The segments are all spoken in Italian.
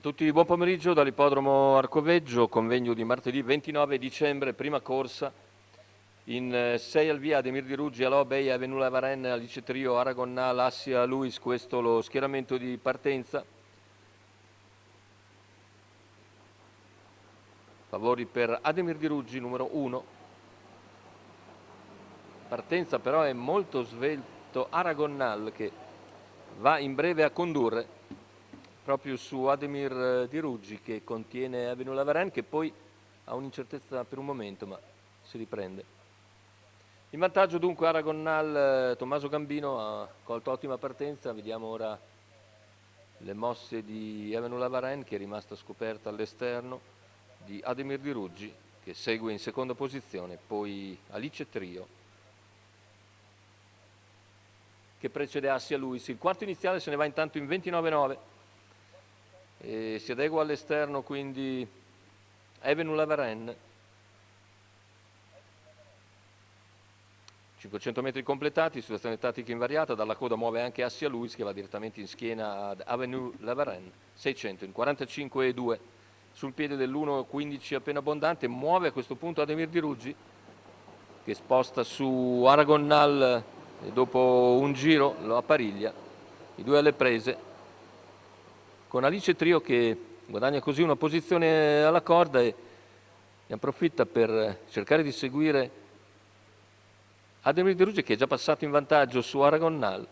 A tutti buon pomeriggio dall'ippodromo Arcoveggio, convegno di martedì 29 dicembre, prima corsa in 6 al via, Ademir Di Ruggi, Alò, Beia, Avenula Varenne, Alice Trio, Aragon, Lassia, Luis, questo lo schieramento di partenza. Favori per Ademir Di Ruggi, numero 1. Partenza però è molto svelto Aragonnal che va in breve a condurre proprio su Ademir Di Ruggi, che contiene Avenula Varenne, che poi ha un'incertezza per un momento ma si riprende. In vantaggio dunque Aragonnal, Tommaso Gambino ha colto ottima partenza. Vediamo ora le mosse di Avenula Varenne, che è rimasta scoperta all'esterno, di Ademir Di Ruggi che segue in seconda posizione, poi Alice Trio che precede Assia Luis. Il quarto iniziale se ne va intanto in 29,9 e si adegua all'esterno quindi Avenula Varenne. 500 metri completati, situazione tattica invariata, dalla coda muove anche Assia Luis che va direttamente in schiena ad Avenula Varenne. 600 in 45,2 sul piede dell'1,15 appena abbondante. Muove a questo punto Ademir Di Ruggi che sposta su Aragonnal e dopo un giro lo appariglia, i due alle prese, con Alice Trio che guadagna così una posizione alla corda e ne approfitta per cercare di seguire Ademir Di Ruggi che è già passato in vantaggio su Aragonnal.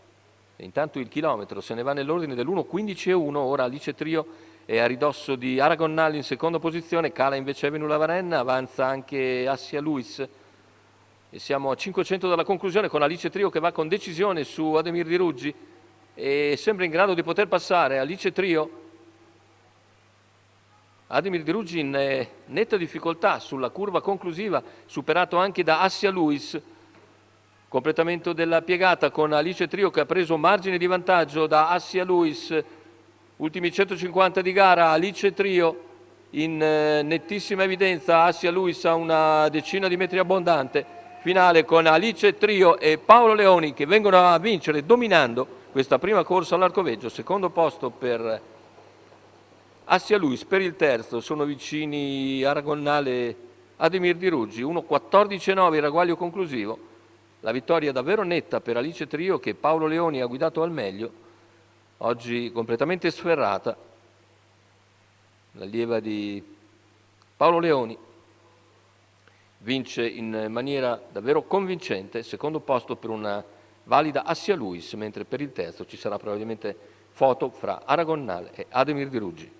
E intanto il chilometro se ne va nell'ordine dell'1,15,1, ora Alice Trio è a ridosso di Aragonnal in seconda posizione, cala invece Avenula Varenne, avanza anche Assia Luis e siamo a 500 dalla conclusione con Alice Trio che va con decisione su Ademir Di Ruggi e sembra in grado di poter passare. Alice Trio, Ademir Di Ruggi in netta difficoltà sulla curva conclusiva, superato anche da Assia Luis. Completamento della piegata con Alice Trio che ha preso margine di vantaggio da Assia Luis. Ultimi 150 di gara, Alice Trio in nettissima evidenza, Assia Luis a una decina di metri abbondante. Finale con Alice Trio e Paolo Leoni che vengono a vincere dominando questa prima corsa all'Arcoveggio. Secondo posto per Assia Luis, per il terzo sono vicini Aragonnal e Ademir Di Ruggi. 1,14,9 il ragguaglio conclusivo. La vittoria davvero netta per Alice Trio che Paolo Leoni ha guidato al meglio, oggi completamente sferrata, l'allieva di Paolo Leoni vince in maniera davvero convincente. Secondo posto per una valida Assia Luis, mentre per il terzo ci sarà probabilmente foto fra Aragonnal e Ademir Di Ruggi.